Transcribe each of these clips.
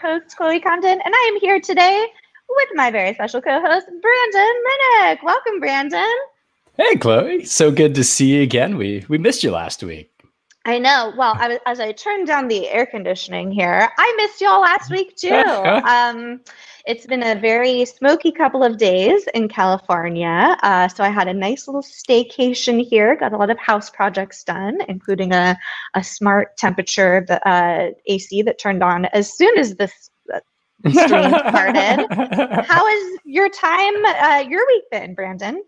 Host Chloe Condon, and I am here today with my very special co-host Brandon Minnick. Welcome, Brandon. Hey, Chloe. So good to see you again. We missed you last week. I know. Well, as I turned down the air conditioning here, I missed y'all last week too. It's been a very smoky couple of days in California, so I had a nice little staycation here. Got a lot of house projects done, including a smart temperature AC that turned on as soon as this stream started. How has your week been, Brandon?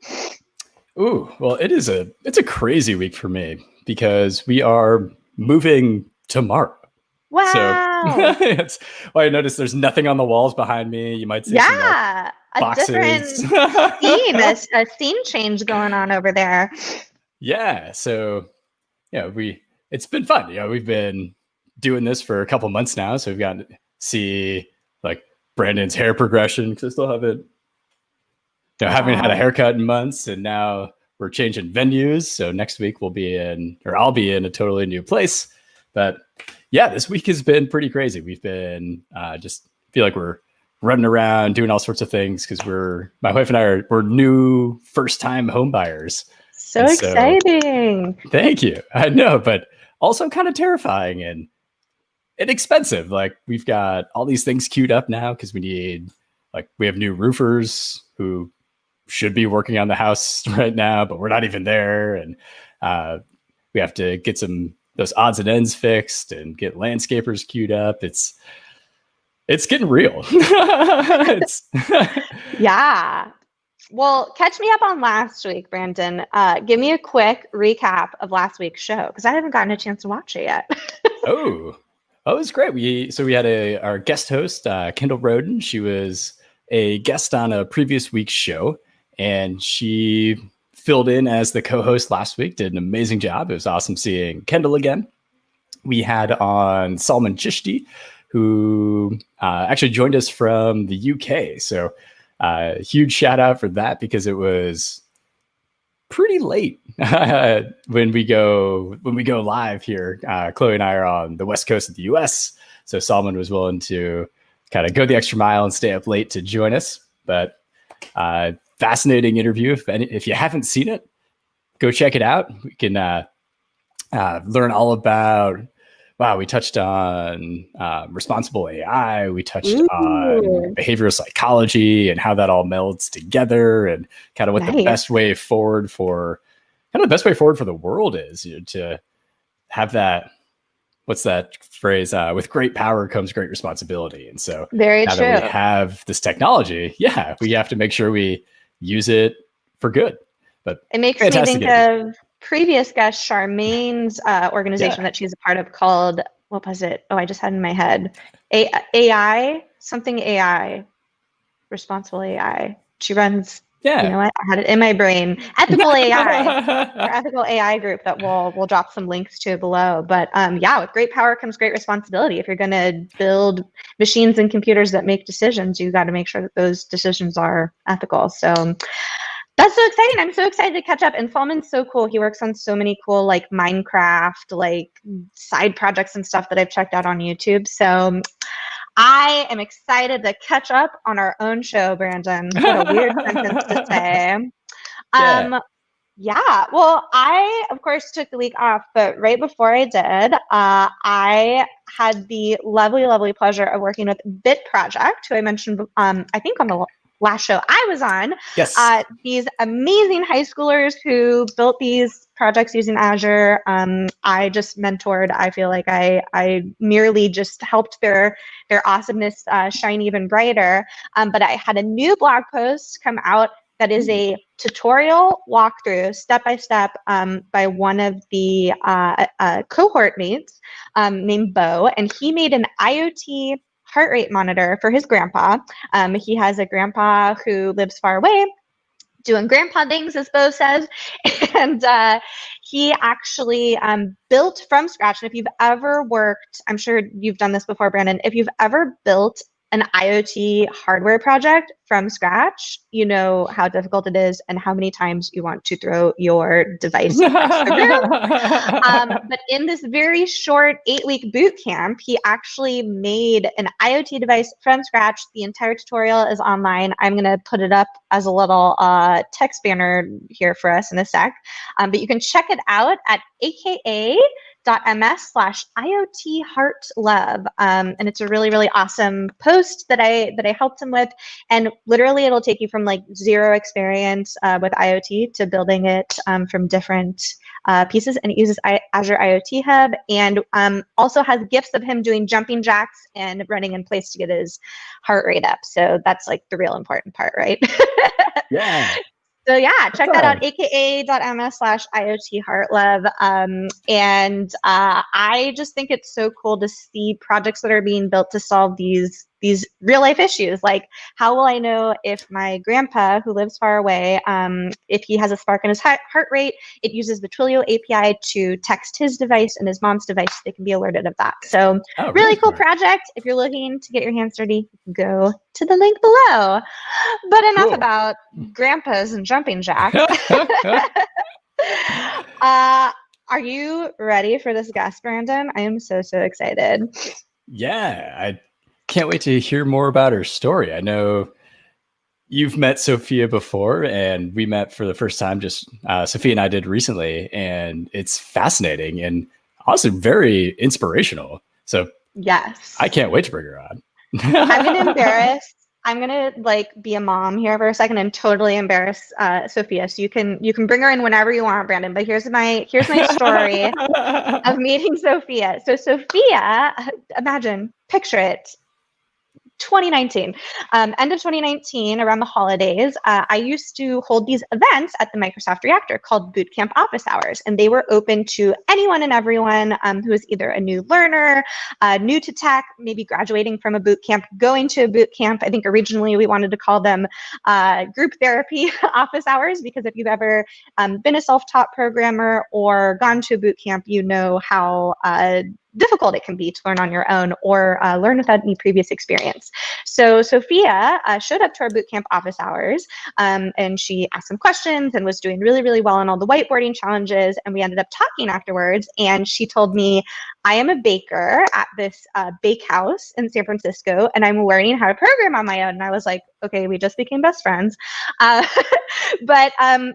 Ooh, well, it's a crazy week for me because we are moving tomorrow. Wow. So I noticed there's nothing on the walls behind me. You might see some boxes. Different theme, a scene change going on over there. Yeah. So it's been fun. We've been doing this for a couple months now. So we've gotten to see like Brandon's hair progression because I still haven't haven't had a haircut in months, and now we're changing venues. So next week I'll be in a totally new place. But yeah, this week has been pretty crazy. We've been just feel like we're running around doing all sorts of things because my wife and I we're new first-time home buyers. So exciting. Thank you. I know, but also kind of terrifying and expensive. Like we've got all these things queued up now because we have new roofers who should be working on the house right now, but we're not even there. And we have to get those odds and ends fixed and get landscapers queued up. It's getting real. Yeah. Well, catch me up on last week, Brandon. Give me a quick recap of last week's show because I haven't gotten a chance to watch it yet. Oh, it was great. We had our guest host, Kendall Roden. She was a guest on a previous week's show, and she filled in as the co-host last week, did an amazing job. It was awesome seeing Kendall again. We had on Salman Chishti, who actually joined us from the UK. So huge shout out for that because it was pretty late when we go live here. Chloe and I are on the West Coast of the US. So Salman was willing to kind of go the extra mile and stay up late to join us. But fascinating interview. If you haven't seen it, go check it out. We can learn all about, we touched on responsible AI. We touched on behavioral psychology and how that all melds together and kind of what the best way forward for the world is, to have that. What's that phrase? With great power comes great responsibility. And so that we have this technology, we have to make sure we use it for good. But it makes me think of previous guest Charmaine's organization that she's a part of called, what was it? Oh, I just had it in my head. AI, responsible AI. She runs, you know what? I had it in my brain. Ethical AI, or ethical AI group that we'll drop some links to below. But with great power comes great responsibility. If you're going to build machines and computers that make decisions, you got to make sure that those decisions are ethical. So that's so exciting. I'm so excited to catch up. And Salman's so cool. He works on so many cool like Minecraft, side projects and stuff that I've checked out on YouTube. So I am excited to catch up on our own show, Brandon. What a weird sentence to say. Well, I, of course, took the week off, but right before I did, I had the lovely, lovely pleasure of working with Bit Project, who I mentioned, I think on the last show I was on. Yes. These amazing high schoolers who built these projects using Azure. I just mentored. I feel like I merely just helped their awesomeness shine even brighter. But I had a new blog post come out that is a tutorial walkthrough, step-by-step, by one of the cohort mates named Bo, and he made an IoT heart rate monitor for his grandpa. He has a grandpa who lives far away, doing grandpa things, as Bo says, and he actually built from scratch. And if you've ever worked, I'm sure you've done this before, Brandon, if you've ever built an IoT hardware project from scratch, you know how difficult it is and how many times you want to throw your device across the room. But in this very short 8-week boot camp, he actually made an IoT device from scratch. The entire tutorial is online. I'm going to put it up as a little text banner here for us in a sec. But you can check it out at aka.ms/IoT Heart Love. And it's a really, really awesome post that I helped him with. And literally it'll take you from like zero experience with IoT to building it from different pieces. And it uses Azure IoT Hub, and also has GIFs of him doing jumping jacks and running in place to get his heart rate up. So that's like the real important part, right? Yeah. So yeah, check that out, aka.ms/IoT Heartlove. And I just think it's so cool to see projects that are being built to solve these real life issues. Like, how will I know if my grandpa who lives far away, if he has a spark in his heart rate? It uses the Twilio API to text his device and his mom's device. They can be alerted of that. So really cool project. If you're looking to get your hands dirty, go to the link below. But enough about grandpas and jumping jacks. Are you ready for this guest, Brandon? I am so excited. Yeah, I can't wait to hear more about her story. I know you've met Sophia before, and we met for the first time, just Sophia and I did recently, and it's fascinating and also very inspirational. So yes, I can't wait to bring her on. I'm gonna embarrass. I'm gonna like be a mom here for a second and totally embarrass Sophia. So you can bring her in whenever you want, Brandon. But here's my story of meeting Sophia. So Sophia, imagine, picture it. 2019, end of 2019, around the holidays, I used to hold these events at the Microsoft Reactor called Bootcamp Office Hours, and they were open to anyone and everyone who is either a new learner, new to tech, maybe graduating from a boot camp, going to a boot camp. I think originally we wanted to call them group therapy office hours, because if you've ever been a self-taught programmer or gone to a boot camp, you know how difficult it can be to learn on your own or learn without any previous experience. So Sophia showed up to our bootcamp office hours, and she asked some questions and was doing really, really well on all the whiteboarding challenges. And we ended up talking afterwards, and she told me, I am a baker at this bake house in San Francisco, and I'm learning how to program on my own. And I was like, okay, we just became best friends. But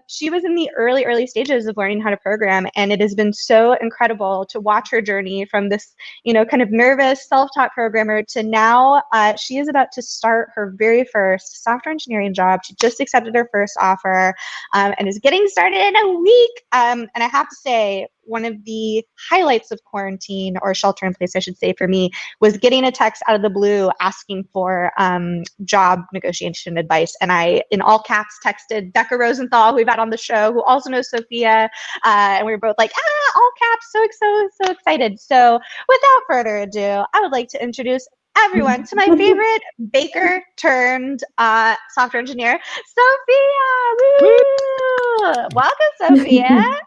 she was in the early stages of learning how to program, and it has been so incredible to watch her journey from this, kind of nervous self-taught programmer to now she is about to start her very first software engineering job. She just accepted her first offer and is getting started in a week. And I have to say, one of the highlights of quarantine, or shelter in place, I should say, for me, was getting a text out of the blue asking for job negotiation advice. And I, in all caps, texted Becca Rosenthal, who we've had on the show, who also knows Sophia. And we were both like, all caps, so excited. So without further ado, I would like to introduce everyone to my favorite baker turned software engineer, Sophia. Woo! Welcome, Sophia.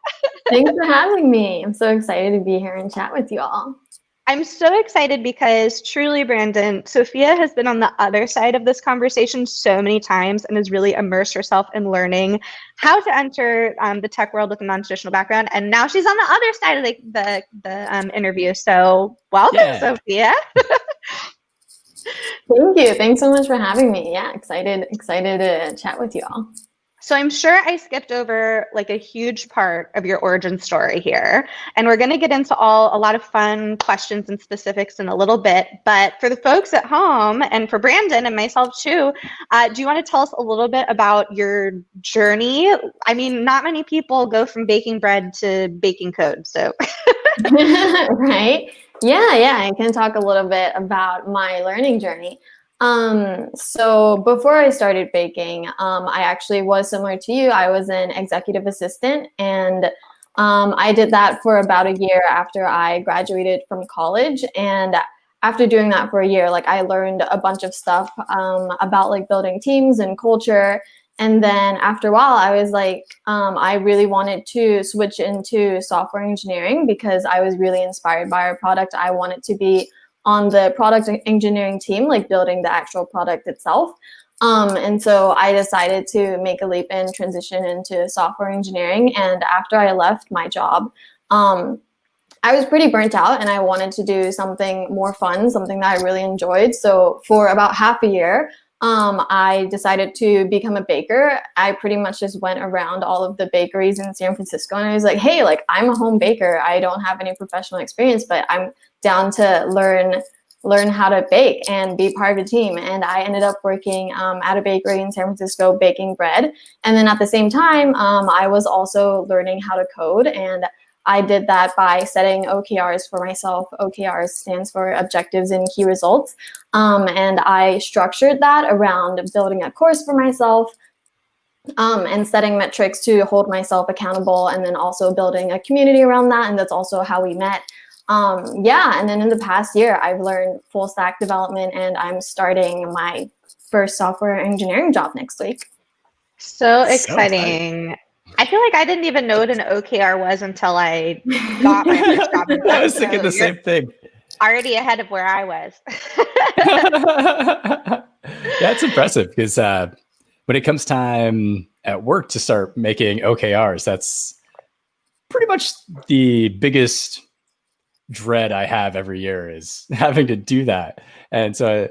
Thanks for having me. I'm so excited to be here and chat with you all. I'm so excited because truly, Brandon, Sophia has been on the other side of this conversation so many times and has really immersed herself in learning how to enter the tech world with a non-traditional background. And now she's on the other side of the interview. So welcome, Sophia. Thank you. Thanks so much for having me. Yeah, excited to chat with you all. So I'm sure I skipped over like a huge part of your origin story here, and we're going to get into a lot of fun questions and specifics in a little bit. But for the folks at home, and for Brandon and myself too, do you want to tell us a little bit about your journey? I mean, not many people go from baking bread to baking code, so. Right? Yeah, I can talk a little bit about my learning journey. So before I started baking, I actually was similar to you. I was an executive assistant, and I did that for about a year after I graduated from college. And after doing that for a year, like, I learned a bunch of stuff about like building teams and culture. And then after a while, I was like, I really wanted to switch into software engineering because I was really inspired by our product. I wanted to be on the product engineering team, like building the actual product itself. And so I decided to make a leap and transition into software engineering. And after I left my job, I was pretty burnt out and I wanted to do something more fun, something that I really enjoyed. So for about half a year, I decided to become a baker. I pretty much just went around all of the bakeries in San Francisco and I was like, hey, like I'm a home baker. I don't have any professional experience, but I'm down to learn how to bake and be part of a team. And I ended up working at a bakery in San Francisco baking bread. And then at the same time, I was also learning how to code. And I did that by setting OKRs for myself. OKRs stands for objectives and key results. And I structured that around building a course for myself, and setting metrics to hold myself accountable, and then also building a community around that. And that's also how we met. And then in the past year, I've learned full stack development and I'm starting my first software engineering job next week. So exciting. I feel like I didn't even know what an OKR was until I got my first job. I was thinking the same thing. Already ahead of where I was. That's impressive because when it comes time at work to start making OKRs, that's pretty much the biggest dread I have every year is having to do that. And so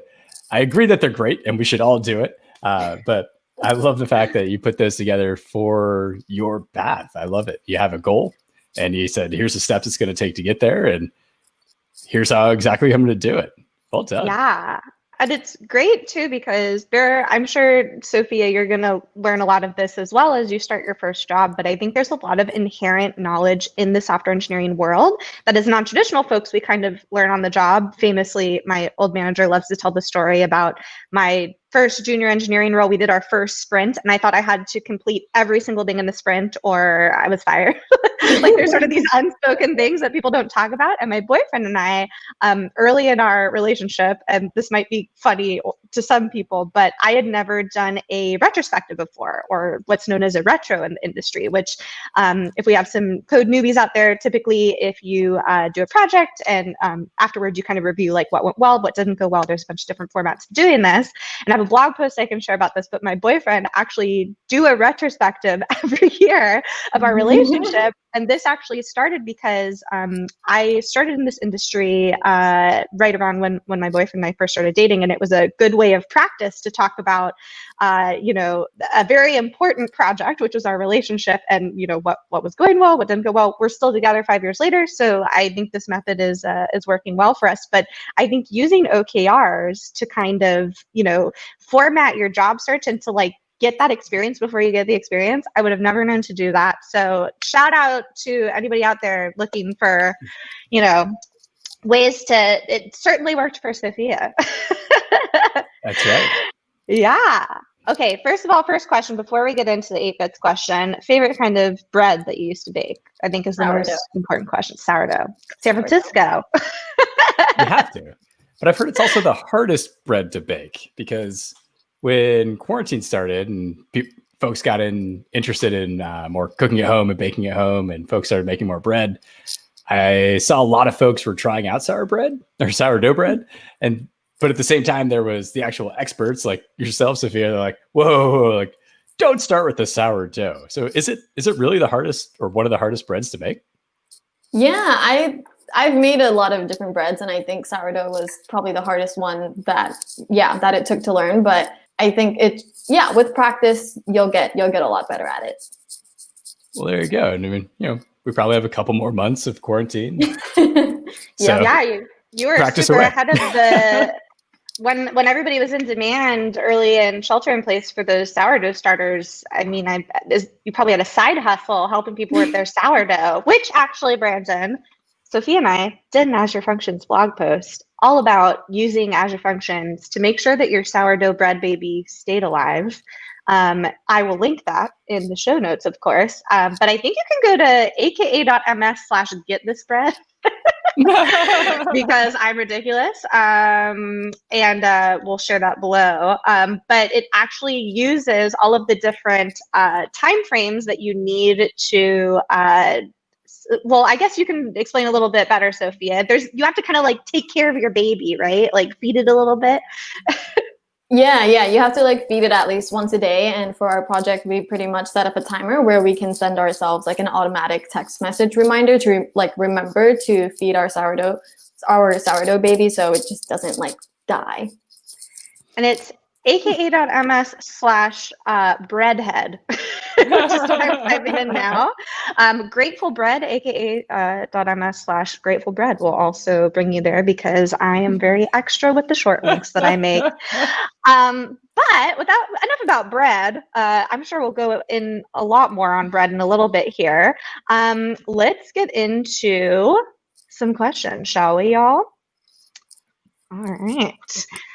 I agree that they're great and we should all do it. But I love the fact that you put those together for your path. I love it. You have a goal and you said, here's the steps it's going to take to get there. And here's how exactly I'm going to do it. Well done. Yeah. And it's great too, because I'm sure, Sophia, you're going to learn a lot of this as well as you start your first job. But I think there's a lot of inherent knowledge in the software engineering world that is non-traditional folks. We kind of learn on the job. Famously, my old manager loves to tell the story about my first junior engineering role. We did our first sprint and I thought I had to complete every single thing in the sprint or I was fired. Like there's sort of these unspoken things that people don't talk about. And my boyfriend and I, early in our relationship, and this might be funny to some people, but I had never done a retrospective before, or what's known as a retro in the industry, which if we have some code newbies out there, typically if you do a project and afterwards you kind of review like what went well, what didn't go well, there's a bunch of different formats of doing this. And I have a blog post I can share about this, but my boyfriend actually do a retrospective every year of our relationship. And this actually started because I started in this industry right around when my boyfriend and I first started dating, and it was a good way of practice to talk about, a very important project, which was our relationship, and what was going well, what didn't go well. We're still together 5 years later, so I think this method is working well for us. But I think using OKRs to kind of format your job search and to like get that experience before you get the experience. I would have never known to do that. So shout out to anybody out there looking for, ways to, it certainly worked for Sophia. That's right. Yeah. Okay. First of all, first question, before we get into the 8-bits question, favorite kind of bread that you used to bake, I think is the most important question. Sourdough. San Francisco. You have to. But I've heard it's also the hardest bread to bake because when quarantine started and folks got interested in more cooking at home and baking at home, and folks started making more bread, I saw a lot of folks were trying out sourdough bread. But at the same time, there was the actual experts like yourself, Sophia. They're like, whoa, like don't start with the sourdough. So is it really the hardest or one of the hardest breads to make? Yeah, I've made a lot of different breads, and I think sourdough was probably the hardest one that it took to learn. But I think with practice, you'll get a lot better at it. Well, there you go. And I mean, we probably have a couple more months of quarantine. You were super ahead of the when everybody was in demand early in shelter in place for those sourdough starters. I mean, you probably had a side hustle helping people with their sourdough, which actually, Brandon, Sophia and I did an Azure Functions blog post all about using Azure Functions to make sure that your sourdough bread baby stayed alive. I will link that in the show notes, of course. But I think you can go to aka.ms/getthisbread because I'm ridiculous. And we'll share that below. But it actually uses all of the different time frames that you need to well, I guess you can explain a little bit better, Sophia. You have to kind of like take care of your baby, right? Like feed it a little bit. Yeah, you have to like feed it at least once a day. And for our project, we pretty much set up a timer where we can send ourselves like an automatic text message reminder to remember to feed our sourdough baby, so it just doesn't like die. And it's aka.ms/breadhead, which is what I'm typing in now. Grateful Bread, aka.ms/Grateful Bread will also bring you there because I am very extra with the short links that I make. But enough about bread. I'm sure we'll go in a lot more on bread in a little bit here. Let's get into some questions, shall we, y'all? All right.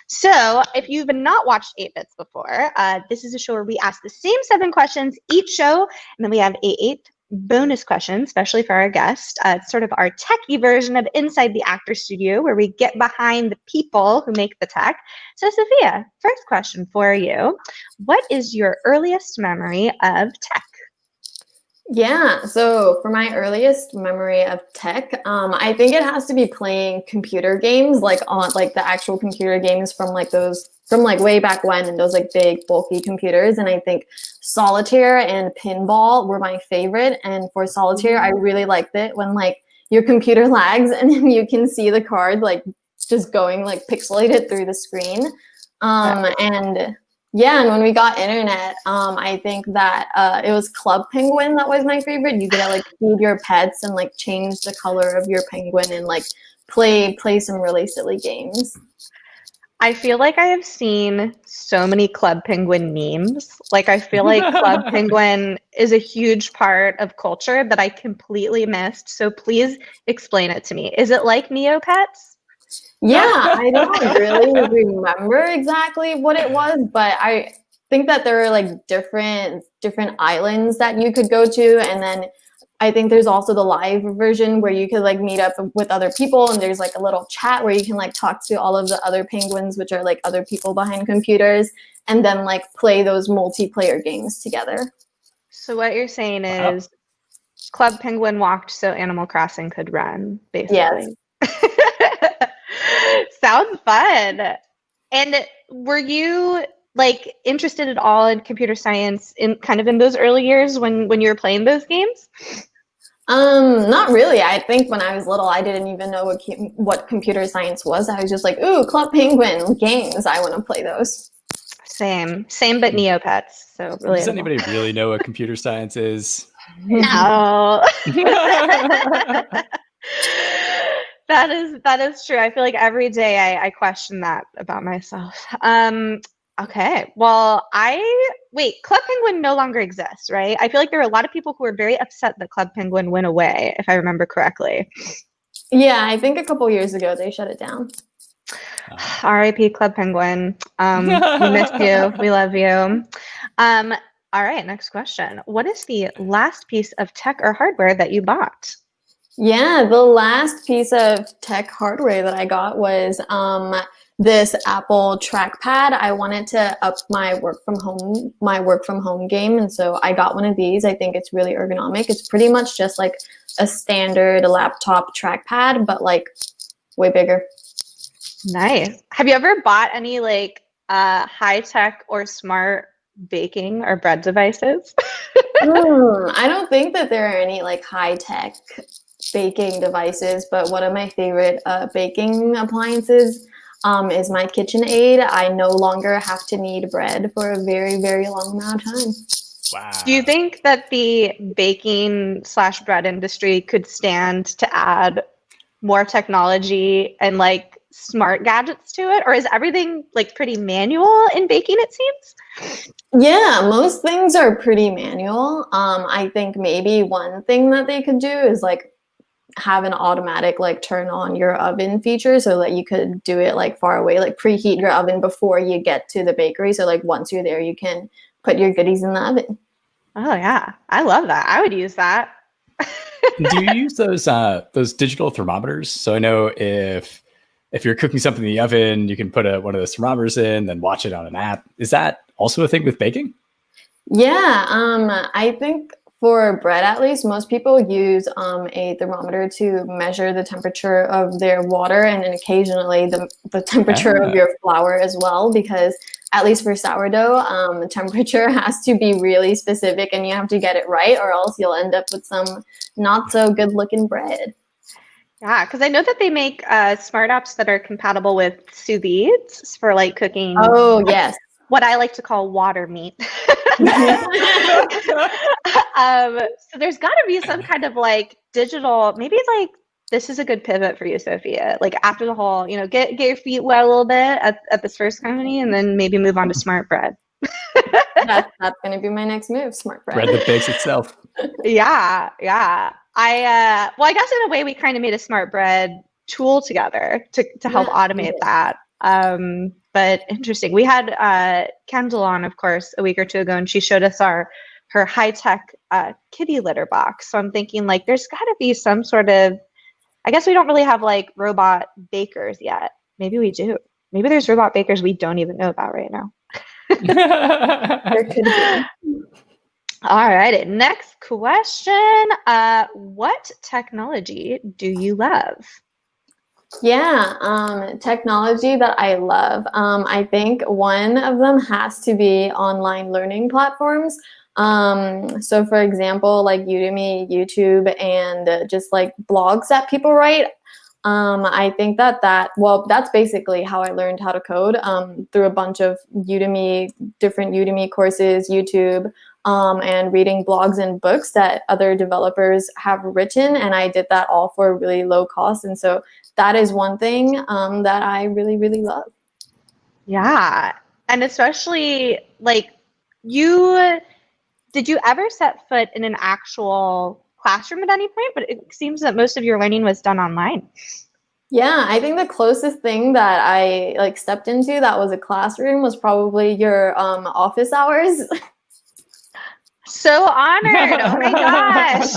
So if you've not watched 8-Bits before, this is a show where we ask the same 7 questions each show, and then we have 8 bonus questions, especially for our guest. It's sort of our techie version of Inside the Actor Studio, where we get behind the people who make the tech. So Sophia, first question for you. What is your earliest memory of tech? Yeah, so for my earliest memory of tech, I think it has to be playing computer games, like on like the actual computer games from like way back when, and those like big bulky computers. And I think solitaire and pinball were my favorite. And for solitaire, I really liked it when like your computer lags and then you can see the card like just going like pixelated through the screen. And when we got internet, I think that it was Club Penguin that was my favorite. You could like feed your pets and like change the color of your penguin and like play some really silly games. I feel like I have seen so many Club Penguin memes. Like I feel like Club Penguin is a huge part of culture that I completely missed. So please explain it to me. Is it like Neopets? Yeah, I don't really remember exactly what it was, but I think that there are like different islands that you could go to, and then I think there's also the live version where you could like meet up with other people, and there's like a little chat where you can like talk to all of the other penguins, which are like other people behind computers, and then like play those multiplayer games together. So what you're saying is Club Penguin walked so Animal Crossing could run, basically. Yes. Sounds fun. And were you like interested at all in computer science in those early years when you were playing those games? Not really. I think when I was little, I didn't even know what computer science was. I was just like, ooh, Club Penguin games. I want to play those. Same, but Neopets. So really, does anybody really know what computer science is? No. That is true. I feel like every day I question that about myself. Okay. Well, Club Penguin no longer exists, right? I feel like there are a lot of people who are very upset that Club Penguin went away, if I remember correctly. Yeah, I think a couple years ago they shut it down. R.I.P. Club Penguin. We miss you. We love you. All right, next question. What is the last piece of tech or hardware that you bought? Yeah, the last piece of tech hardware that I got was this Apple Trackpad. I wanted to up my work from home game, and so I got one of these. I think it's really ergonomic. It's pretty much just like a standard laptop trackpad, but like way bigger. Nice. Have you ever bought any like high tech or smart baking or bread devices? I don't think that there are any like high tech baking devices, but one of my favorite baking appliances is my KitchenAid. I no longer have to knead bread for a very, very long amount of time. Wow. Do you think that the baking/bread industry could stand to add more technology and like smart gadgets to it? Or is everything like pretty manual in baking, it seems? Yeah, most things are pretty manual. I think maybe one thing that they could do is like have an automatic like turn on your oven feature so that you could do it like far away, like preheat your oven before you get to the bakery. So like once you're there, you can put your goodies in the oven. Oh yeah, I love that. I would use that. Do you use those digital thermometers? So I know if you're cooking something in the oven, you can put one of those thermometers in, then watch it on an app. Is that also a thing with baking? Yeah, I think For bread, at least, most people use a thermometer to measure the temperature of their water, and then occasionally the temperature of your flour as well, because at least for sourdough, the temperature has to be really specific and you have to get it right, or else you'll end up with some not so good looking bread. Yeah, because I know that they make smart apps that are compatible with sous vides for like cooking. Oh, yes. What I like to call water meat. So there's got to be some kind of like digital, maybe like this is a good pivot for you, Sophia. Like after the whole, get your feet wet a little bit at this first company, and then maybe move on to smart bread. That's going to be my next move, smart bread. Bread that bakes itself. Yeah. I guess in a way we kind of made a smart bread tool together to help automate that. But interesting. We had Kendall on, of course, a week or two ago, and she showed us her high-tech kitty litter box. So I'm thinking like there's got to be some sort of, I guess we don't really have like robot bakers yet. Maybe we do. Maybe there's robot bakers we don't even know about right now. There could be. All right. Next question. What technology do you love? Yeah, technology that I love. I think one of them has to be online learning platforms. So for example, like Udemy, YouTube, and just like blogs that people write. I think that's basically how I learned how to code, through a bunch of different Udemy courses, YouTube, and reading blogs and books that other developers have written. And I did that all for a really low cost. And so that is one thing that I really, really love. Yeah. And especially like did you ever set foot in an actual classroom at any point? But it seems that most of your learning was done online. Yeah, I think the closest thing that I like stepped into that was a classroom was probably your office hours. So honored. Oh my gosh.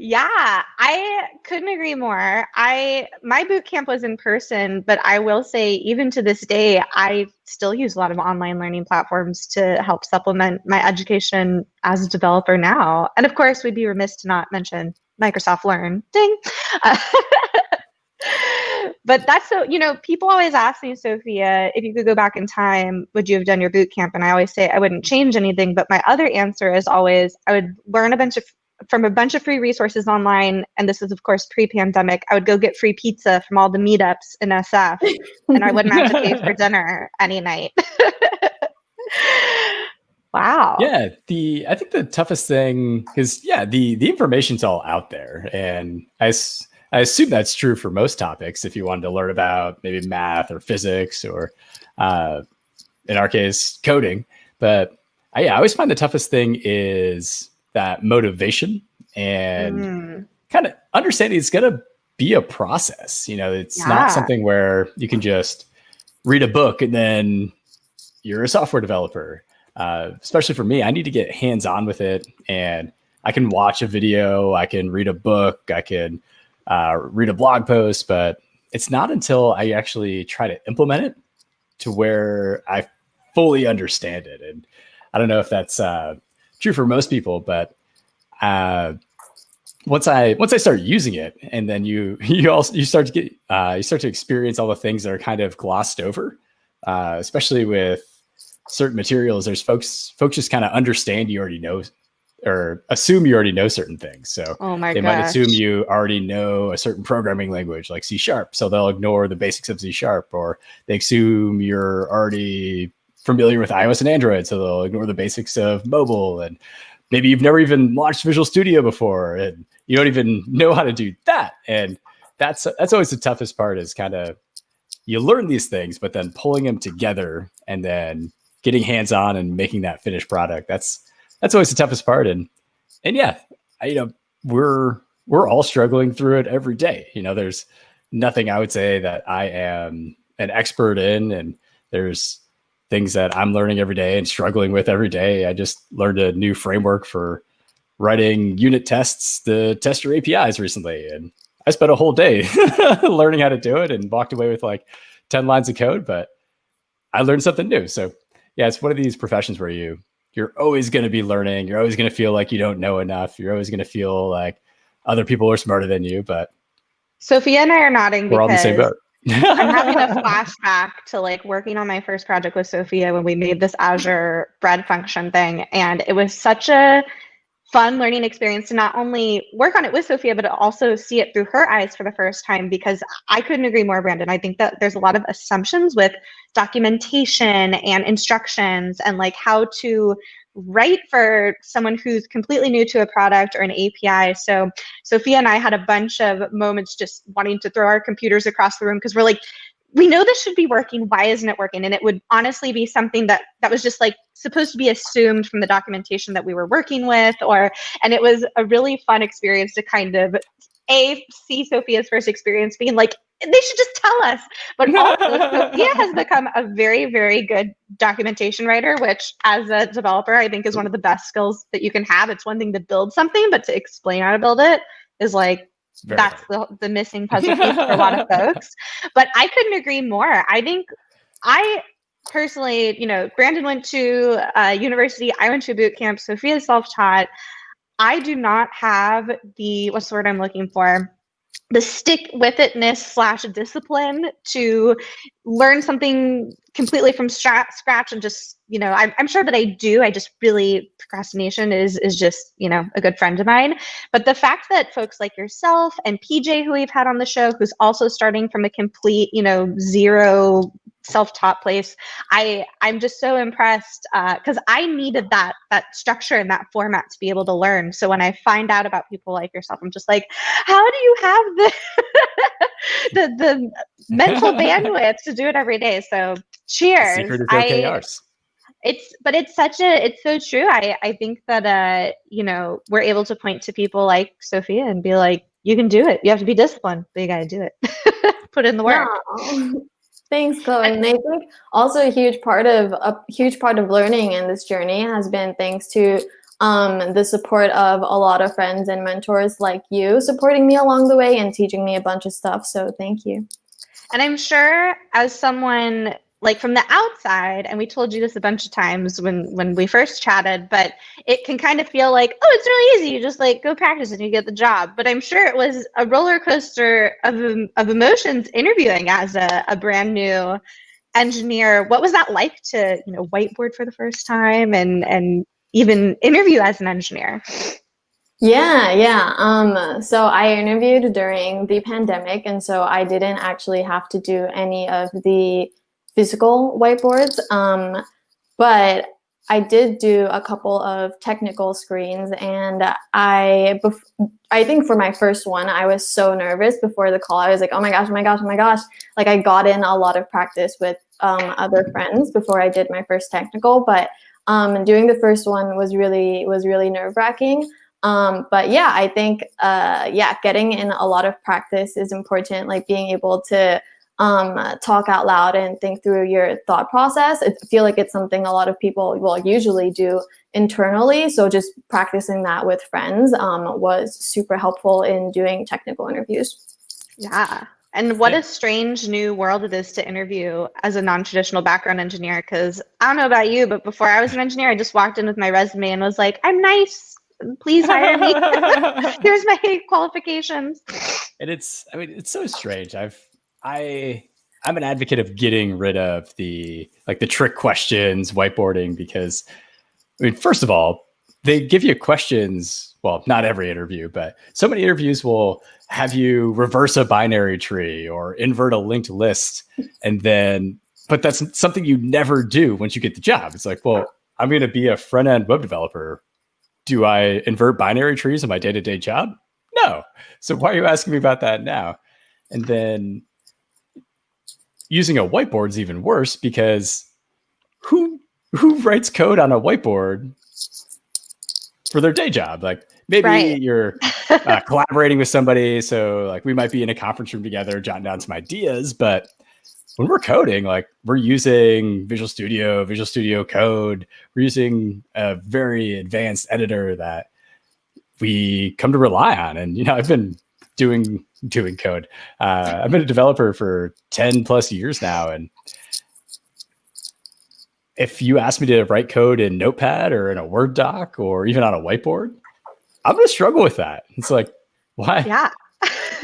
Yeah, I couldn't agree more. My boot camp was in person, but I will say even to this day, I still use a lot of online learning platforms to help supplement my education as a developer now. And of course, we'd be remiss to not mention Microsoft Learn. Ding. But that's so, people always ask me, Sophia, if you could go back in time, would you have done your boot camp? And I always say I wouldn't change anything. But my other answer is always I would learn from a bunch of free resources online. And this is, of course, pre-pandemic. I would go get free pizza from all the meetups in SF, and I wouldn't have to pay for dinner any night. Wow. Yeah, I think the toughest thing is, the information's all out there. And I assume that's true for most topics. If you wanted to learn about maybe math or physics or, in our case, coding. But I always find the toughest thing is that motivation and kind of understanding it's going to be a process. It's not something where you can just read a book and then you're a software developer. Especially for me, I need to get hands-on with it, and I can watch a video, I can read a book, I can read a blog post, but it's not until I actually try to implement it to where I fully understand it. And I don't know if that's true for most people, but once I start using it, and then you start to experience all the things that are kind of glossed over, especially with certain materials. There's folks just kind of understand you already know, or assume you already know certain things. So they might assume you already know a certain programming language like C#, so they'll ignore the basics of C#, or they assume you're already familiar with iOS and Android, so they'll ignore the basics of mobile. And maybe you've never even launched Visual Studio before, and you don't even know how to do that. And that's always the toughest part, is kind of you learn these things, but then pulling them together and then getting hands-on and making that finished product. That's always the toughest part. And yeah, we're all struggling through it every day. There's nothing I would say that I am an expert in, and there's things that I'm learning every day and struggling with every day. I just learned a new framework for writing unit tests to test your APIs recently, and I spent a whole day learning how to do it and walked away with like 10 lines of code, but I learned something new. So yeah, it's one of these professions where you're you're always going to be learning. You're always going to feel like you don't know enough. You're always going to feel like other people are smarter than you, but Sophia and I are nodding we're all in the same because boat. I'm having a flashback to like working on my first project with Sophia when we made this Azure bread function thing. And it was such a fun learning experience to not only work on it with Sophia, but also see it through her eyes for the first time, because I couldn't agree more, Brandon. I think that there's a lot of assumptions with documentation and instructions and like how to write for someone who's completely new to a product or an API. So Sophia and I had a bunch of moments just wanting to throw our computers across the room because we're like, we know this should be working. Why isn't it working? And it would honestly be something that was just like supposed to be assumed from the documentation that we were working with, and it was a really fun experience to kind of see Sophia's first experience being like, they should just tell us. But also Sophia has become a very, very good documentation writer, which as a developer, I think is one of the best skills that you can have. It's one thing to build something, but to explain how to build it is like, that's the missing puzzle piece for a lot of folks. But I couldn't agree more. I think I personally, Brandon went to university, I went to a boot camp, Sophia's self-taught. I do not have what's the word I'm looking for? The stick with itness / discipline to learn something completely from scratch and just, I'm sure that I do. I just really, procrastination is just, a good friend of mine. But the fact that folks like yourself and PJ, who we've had on the show, who's also starting from a complete, zero self-taught place, I'm just so impressed because I needed that structure and that format to be able to learn. So when I find out about people like yourself, I'm just like, how do you have the mental bandwidth to do it every day? So cheers. The secret is OKRs. It's so true. I think that we're able to point to people like Sophia and be like, you can do it. You have to be disciplined, but you got to do it. Put in the work. No. Thanks, Chloe. And I think also a huge part of learning in this journey has been thanks to the support of a lot of friends and mentors like you supporting me along the way and teaching me a bunch of stuff. So thank you. And I'm sure as someone like from the outside, and we told you this a bunch of times when we first chatted, but it can kind of feel like, oh, it's really easy. You just like go practice and you get the job. But I'm sure it was a roller coaster of emotions interviewing as a brand new engineer. What was that like to, whiteboard for the first time and even interview as an engineer? Yeah. So I interviewed during the pandemic, and so I didn't actually have to do any of the physical whiteboards, but I did do a couple of technical screens, and I think for my first one, I was so nervous before the call. I was like, oh my gosh. Like I got in a lot of practice with other friends before I did my first technical, but doing the first one was really nerve-wracking. But yeah, I think getting in a lot of practice is important, like being able to talk out loud and think through your thought process. I feel like it's something a lot of people will usually do internally. So just practicing that with friends was super helpful in doing technical interviews. Yeah. And what a strange new world it is to interview as a non-traditional background engineer. Because I don't know about you, but before I was an engineer, I just walked in with my resume and was like, I'm nice. Please hire me. Here's my qualifications. And it's so strange. I'm an advocate of getting rid of the trick questions, whiteboarding, because first of all, they give you questions. Well, not every interview, but so many interviews will have you reverse a binary tree or invert a linked list. But that's something you never do once you get the job. It's like, well, I'm going to be a front-end web developer. Do I invert binary trees in my day-to-day job? No. So why are you asking me about that now? And then using a whiteboard is even worse, because who writes code on a whiteboard for their day job? Like maybe you're collaborating with somebody. So like we might be in a conference room together, jotting down some ideas, but when we're coding, like we're using Visual Studio Code, we're using a very advanced editor that we come to rely on. And, I've been doing code. I've been a developer for 10 plus years now. And if you ask me to write code in Notepad or in a Word doc or even on a whiteboard, I'm going to struggle with that. It's like, why? Yeah.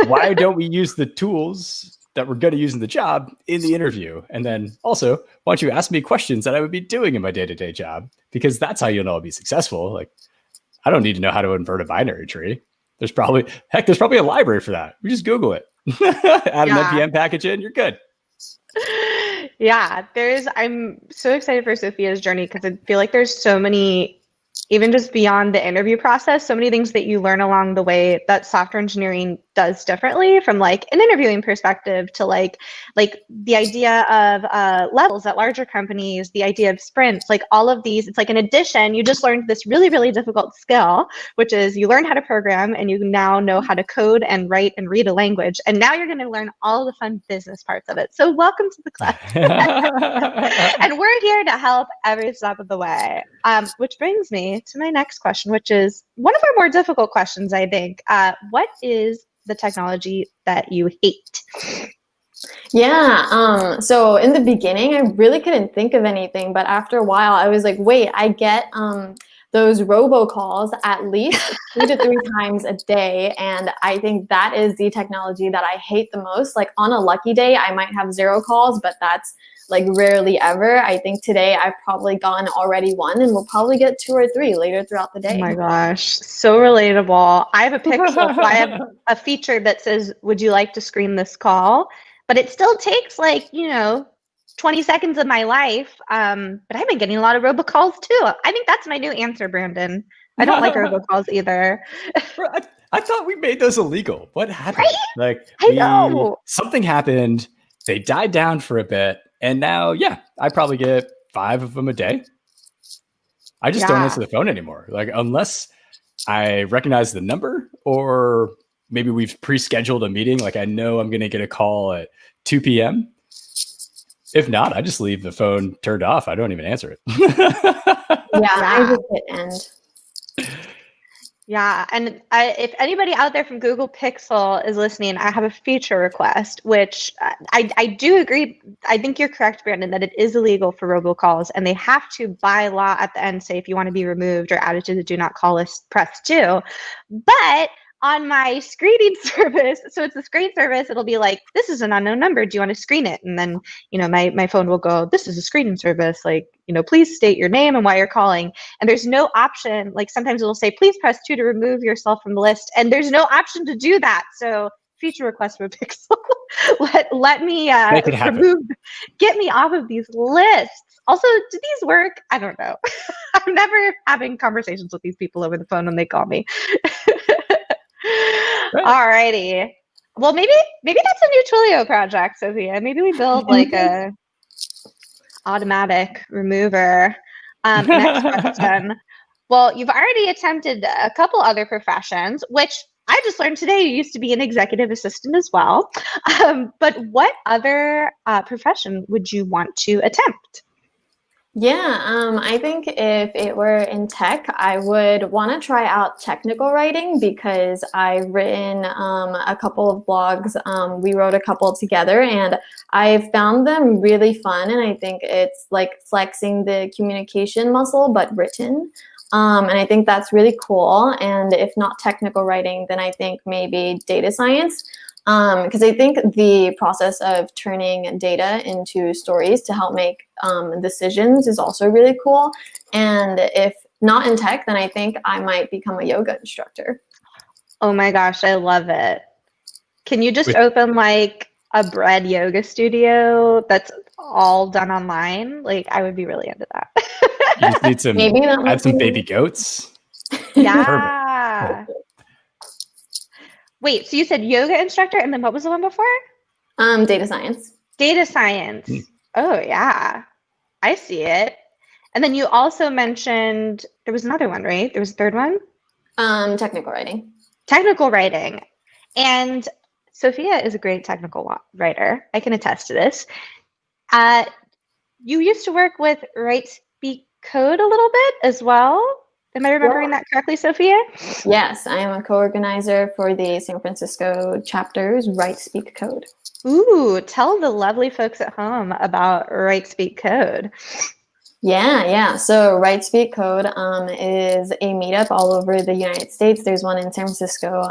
Why don't we use the tools that we're going to use in the job in the interview? And then also, why don't you ask me questions that I would be doing in my day-to-day job? Because that's how you'll know I'll be successful. Like, I don't need to know how to invert a binary tree. There's probably a library for that. We just Google it. Add an NPM package in, you're good. Yeah, I'm so excited for Sophia's journey because I feel like there's so many, even just beyond the interview process, so many things that you learn along the way that software engineering does differently, from like an interviewing perspective to like the idea of levels at larger companies, the idea of sprints, like all of these. It's like in addition, you just learned this really, really difficult skill, which is you learn how to program and you now know how to code and write and read a language. And now you're going to learn all the fun business parts of it. So welcome to the club. And we're here to help every step of the way. Which brings me to my next question, which is one of our more difficult questions, I think. What is the technology that you hate? Yeah, so in the beginning, I really couldn't think of anything, but after a while, I was like, wait, I get those robocalls at least 2 to 3 times a day, and I think that is the technology that I hate the most. Like on a lucky day, I might have 0 calls, but that's like rarely ever. I think today I've probably gotten already 1, and we'll probably get 2 or 3 later throughout the day. Oh my gosh, so relatable. I have a Pixel, so I have a feature that says, would you like to screen this call? But it still takes 20 seconds of my life. But I've been getting a lot of robocalls too. I think that's my new answer, Brandon. I don't like robocalls either. I thought we made those illegal. What happened? Right? I know. Something happened. They died down for a bit. And now, I probably get 5 of them a day. I just don't answer the phone anymore. Like, unless I recognize the number, or maybe we've pre-scheduled a meeting. Like, I know I'm going to get a call at 2 p.m. If not, I just leave the phone turned off. I don't even answer it. I just hit end. Yeah, and if anybody out there from Google Pixel is listening, I have a feature request, which I do agree. I think you're correct, Brandon, that it is illegal for robocalls, and they have to, by law, at the end say if you want to be removed or added to the do not call list, press 2. But on my screening service, so it's a screen service, it'll be like, this is an unknown number. Do you want to screen it? And then, my phone will go, this is a screening service. Like, please state your name and why you're calling. And there's no option. Like sometimes it'll say, please press 2 to remove yourself from the list. And there's no option to do that. So feature request for Pixel. let me get me off of these lists. Also, do these work? I don't know. I'm never having conversations with these people over the phone when they call me. Right. Alrighty. Well, maybe that's a new Twilio project, Sophia. Maybe we build like a automatic remover. Next question. Well, you've already attempted a couple other professions, which I just learned today you used to be an executive assistant as well. But what other profession would you want to attempt? Yeah, I think if it were in tech, I would want to try out technical writing, because I've written a couple of blogs. We wrote a couple together, and I found them really fun. And I think it's like flexing the communication muscle, but written. And I think that's really cool. And if not technical writing, then I think maybe data science. Because I think the process of turning data into stories to help make decisions is also really cool. And if not in tech, then I think I might become a yoga instructor. Oh my gosh, I love it. Can you just open like a bread yoga studio that's all done online? Like, I would be really into that. You just need some, add some baby goats. Yeah. Wait, so you said yoga instructor, and then what was the one before? Data science. Data science. Oh, yeah. I see it. And then you also mentioned, there was another one, right? There was a third one? Technical writing. Technical writing. And Sophia is a great technical writer. I can attest to this. You used to work with Write Speak Code a little bit as well. Am I remembering that correctly, Sophia? Yes, I am a co-organizer for the San Francisco chapter's Write Speak Code. Ooh, tell the lovely folks at home about Write Speak Code. Yeah. So Right Speak Code is a meetup all over the United States. There's one in San Francisco.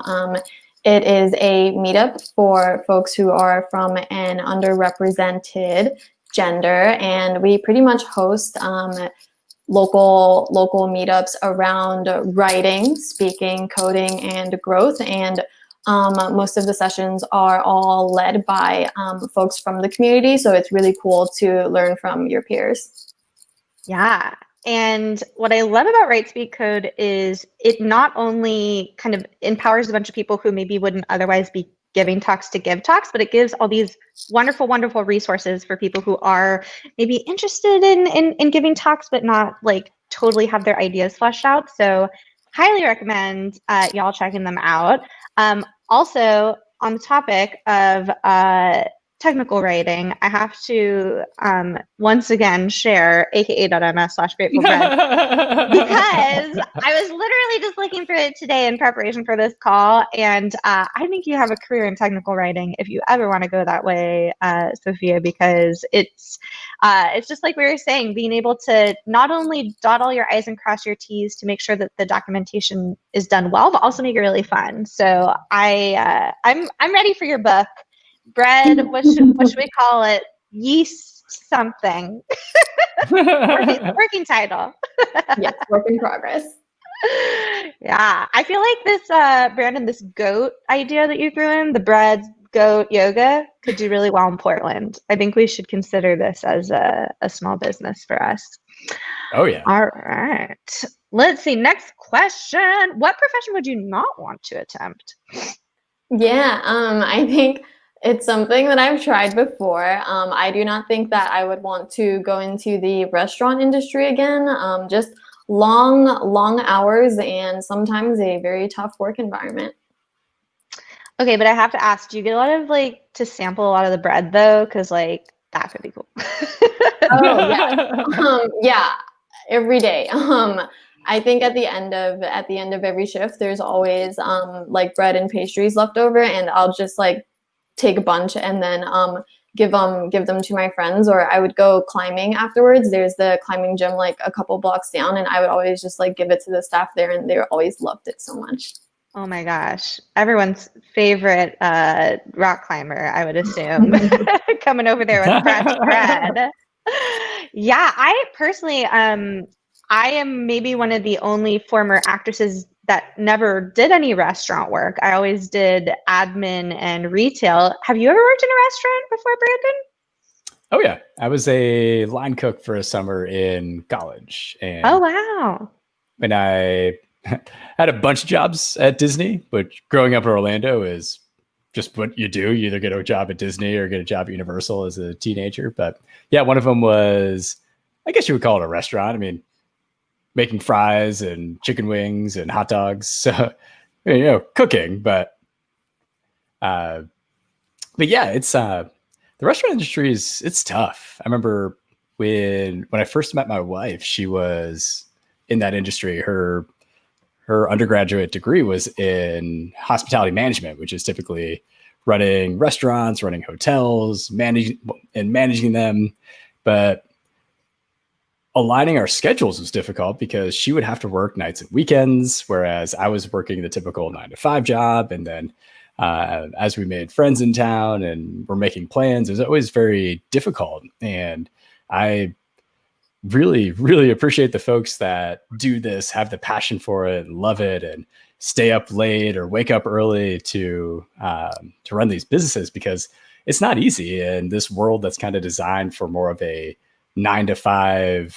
It is a meetup for folks who are from an underrepresented gender, and we pretty much host local meetups around writing, speaking, coding, and growth. And most of the sessions are all led by folks from the community. So it's really cool to learn from your peers. Yeah. And what I love about Right Speak Code is it not only kind of empowers a bunch of people who maybe wouldn't otherwise be giving talks to give talks, but it gives all these wonderful, wonderful resources for people who are maybe interested in giving talks, but not like totally have their ideas fleshed out. So highly recommend y'all checking them out. Also, on the topic of technical writing, I have to once again share aka.ms/gratefulbread because I was literally just looking for it today in preparation for this call, and I think you have a career in technical writing if you ever want to go that way, Sophia, because it's just like we were saying, being able to not only dot all your I's and cross your T's to make sure that the documentation is done well, but also make it really fun. So I'm ready for your book. Bread, what should we call it? Yeast something. working title. Yes, work in progress. Yeah, I feel like this, Brandon, this goat idea that you threw in, the bread goat yoga, could do really well in Portland. I think we should consider this as a small business for us. Oh, yeah. All right. Let's see. Next question. What profession would you not want to attempt? Yeah, I think it's something that I've tried before. I do not think that I would want to go into the restaurant industry again. Just long hours and sometimes a very tough work environment. Okay, but I have to ask, do you get a lot of like to sample a lot of the bread though? Because like that could be cool. Oh yeah, yeah, every day. I think at the end of every shift, there's always like bread and pastries left over, and I'll just like take a bunch and then give them to my friends, or I would go climbing afterwards. There's the climbing gym like a couple blocks down, and I would always just like give it to the staff there, and they always loved it so much. Oh my gosh, everyone's favorite rock climber, I would assume, coming over there with fresh bread. Yeah, I personally, I am maybe one of the only former actresses that never did any restaurant work. I always did admin and retail. Have you ever worked in a restaurant before, Brandon? Oh, yeah. I was a line cook for a summer in college. And oh, wow. And I had a bunch of jobs at Disney, but growing up in Orlando is just what you do. You either get a job at Disney or get a job at Universal as a teenager. But yeah, one of them was, I guess you would call it a restaurant. I mean, making fries and chicken wings and hot dogs. So, cooking, but yeah, it's, the restaurant industry it's tough. I remember when I first met my wife, she was in that industry. Her undergraduate degree was in hospitality management, which is typically running restaurants, running hotels, managing them. But aligning our schedules was difficult because she would have to work nights and weekends, whereas I was working the typical 9-to-5 job. And then as we made friends in town and we're making plans, it was always very difficult. And I really, really appreciate the folks that do this, have the passion for it, love it, and stay up late or wake up early to run these businesses, because it's not easy in this world that's kind of designed for more of a 9-to-5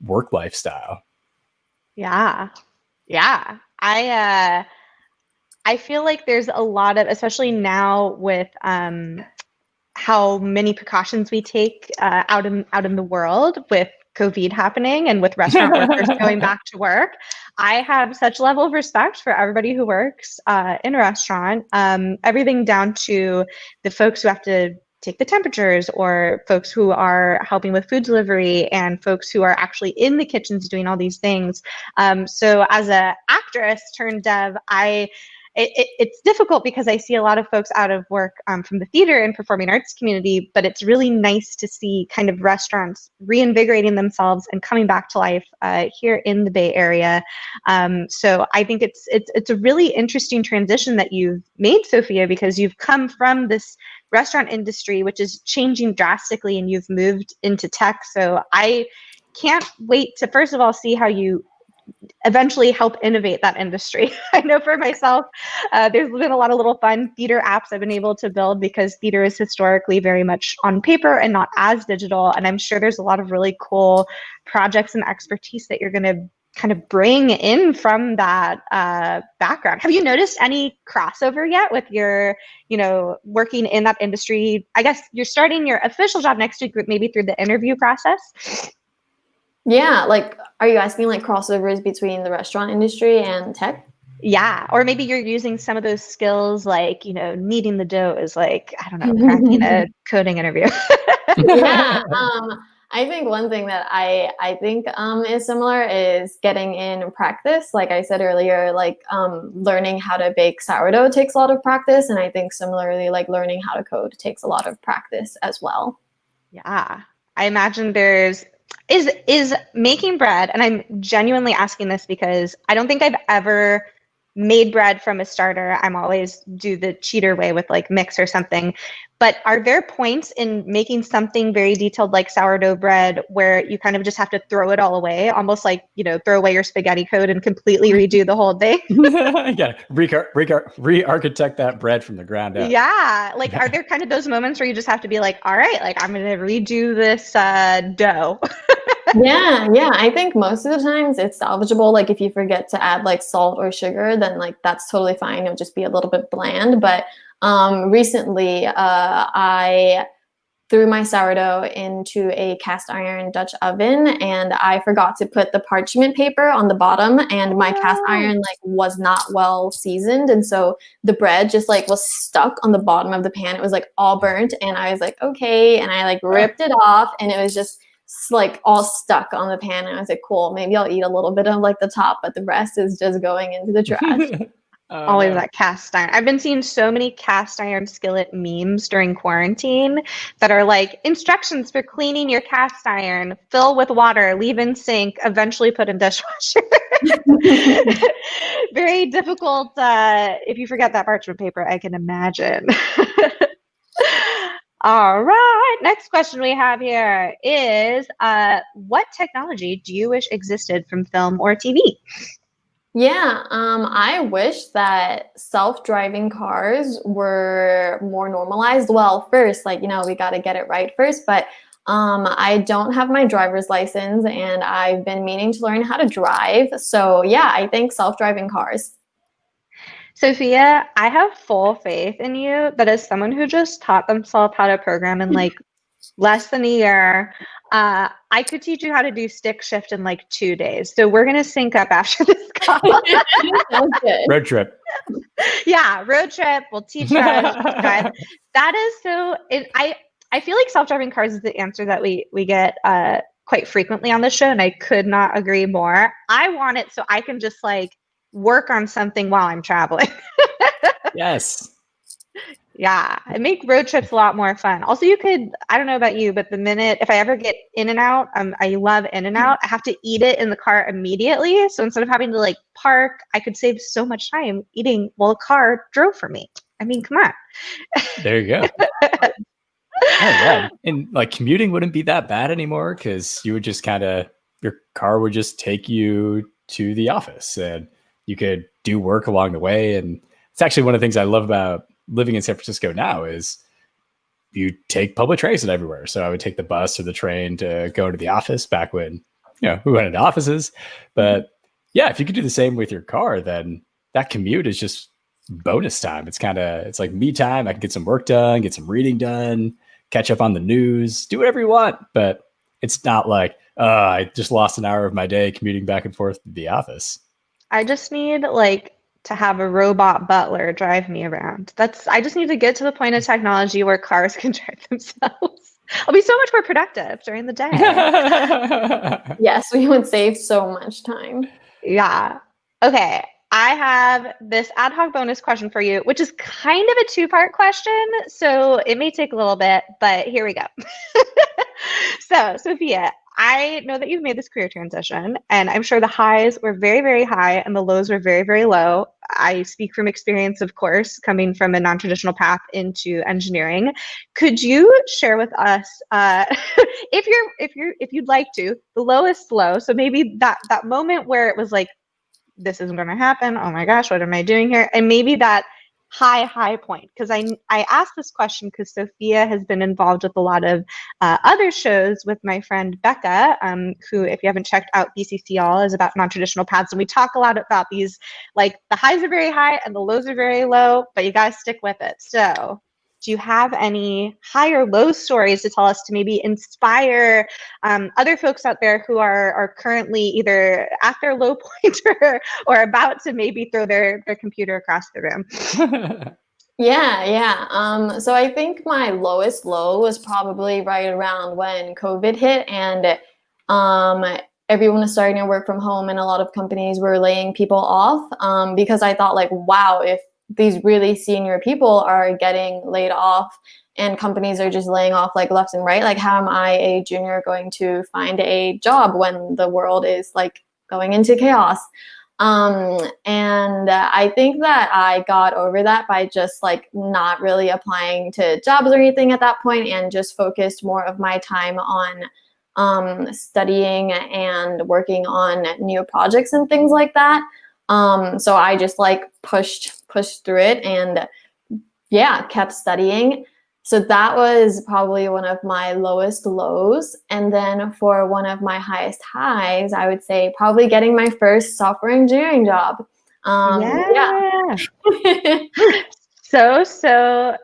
work lifestyle. Yeah. I feel like there's a lot of, especially now with how many precautions we take out in the world with COVID happening and with restaurant workers going back to work. I have such level of respect for everybody who works in a restaurant, everything down to the folks who have to take the temperatures, or folks who are helping with food delivery, and folks who are actually in the kitchens doing all these things. So as an actress turned dev, I it's difficult because I see a lot of folks out of work from the theater and performing arts community, but it's really nice to see kind of restaurants reinvigorating themselves and coming back to life here in the Bay Area. So I think it's a really interesting transition that you've made, Sophia, because you've come from this restaurant industry, which is changing drastically, and you've moved into tech. So I can't wait to, first of all, see how you eventually help innovate that industry. I know for myself, there's been a lot of little fun theater apps I've been able to build because theater is historically very much on paper and not as digital. And I'm sure there's a lot of really cool projects and expertise that you're going to kind of bring in from that background. Have you noticed any crossover yet with your, working in that industry? I guess you're starting your official job next week, maybe through the interview process. Yeah, like, are you asking like crossovers between the restaurant industry and tech? Yeah, or maybe you're using some of those skills, like, kneading the dough is like, I don't know, cracking a coding interview. Yeah, I think one thing that I think is similar is getting in practice. Like I said earlier, like learning how to bake sourdough takes a lot of practice, and I think similarly, like learning how to code takes a lot of practice as well. Yeah, I imagine is making bread, and I'm genuinely asking this because I don't think I've ever made bread from a starter. I'm always do the cheater way with like mix or something. But are there points in making something very detailed like sourdough bread where you kind of just have to throw it all away, almost like, throw away your spaghetti code and completely redo the whole thing? Yeah, re-architect that bread from the ground up. Yeah, like are there kind of those moments where you just have to be like, all right, like I'm going to redo this dough? Yeah. I think most of the times it's salvageable. Like if you forget to add like salt or sugar, then like that's totally fine. It'll just be a little bit bland. But recently I threw my sourdough into a cast iron Dutch oven, and I forgot to put the parchment paper on the bottom, and my cast iron like was not well seasoned, and so the bread just like was stuck on the bottom of the pan. It was like all burnt, and I was like, okay, and I like ripped it off, and it was just like all stuck on the pan, and I was like, cool, maybe I'll eat a little bit of like the top, but the rest is just going into the trash. Always that cast iron. I've been seeing so many cast iron skillet memes during quarantine that are like instructions for cleaning your cast iron: fill with water, leave in sink, eventually put in dishwasher. Very difficult if you forget that parchment paper, I can imagine. All right, next question we have here is what technology do you wish existed from film or TV? Yeah, I wish that self-driving cars were more normalized. Well, first, like, we got to get it right first, but I don't have my driver's license, and I've been meaning to learn how to drive. So yeah, I think self-driving cars. Sophia, I have full faith in you that as someone who just taught themselves how to program in like less than a year, I could teach you how to do stick shift in like 2 days. So we're going to sync up after this call. Sounds good. Road trip. Yeah, road trip. We'll teach you how to drive. That is so, I feel like self-driving cars is the answer that we get quite frequently on this show, and I could not agree more. I want it so I can just like work on something while I'm traveling. Yes. Yeah, it make road trips a lot more fun. Also, you could, I don't know about you, but if I ever get In-N-Out, I love In-N-Out. I have to eat it in the car immediately. So instead of having to like park, I could save so much time eating while the car drove for me. I mean, come on. There you go. Oh, yeah. And like commuting wouldn't be that bad anymore because you would just your car would just take you to the office and you could do work along the way. And it's actually one of the things I love about living in San Francisco now is you take public transit everywhere. So I would take the bus or the train to go to the office back when, we went into offices. But yeah, if you could do the same with your car, then that commute is just bonus time. It's like me time. I can get some work done, get some reading done, catch up on the news, do whatever you want. But it's not like, I just lost an hour of my day commuting back and forth to the office. I just need like to have a robot butler drive me around. I just need to get to the point of technology where cars can drive themselves. I'll be so much more productive during the day. Yes, we would save so much time. Yeah. Okay. I have this ad hoc bonus question for you, which is kind of a two-part question, so it may take a little bit, but here we go. So, Sophia, I know that you've made this career transition, and I'm sure the highs were very, very high and the lows were very, very low. I speak from experience, of course, coming from a non-traditional path into engineering. Could you share with us, if you'd like to, the lowest low? So maybe that moment where it was like, this isn't going to happen. Oh my gosh, what am I doing here? And maybe that high point, because I asked this question because Sophia has been involved with a lot of other shows with my friend Becca, who, if you haven't checked out BCC All, is about non-traditional paths, and we talk a lot about these, like the highs are very high and the lows are very low, but you guys stick with it. So do you have any high or low stories to tell us to maybe inspire other folks out there who are currently either at their low point or about to maybe throw their computer across the room? Yeah. So I think my lowest low was probably right around when COVID hit, and everyone was starting to work from home, and a lot of companies were laying people off, because I thought, like, wow, if these really senior people are getting laid off and companies are just laying off like left and right, like, how am I, a junior, going to find a job when the world is like going into chaos? And I think that I got over that by just like not really applying to jobs or anything at that point, and just focused more of my time on studying and working on new projects and things like that. So I just like pushed through it, and kept studying. So that was probably one of my lowest lows. And then for one of my highest highs, I would say probably getting my first software engineering job. So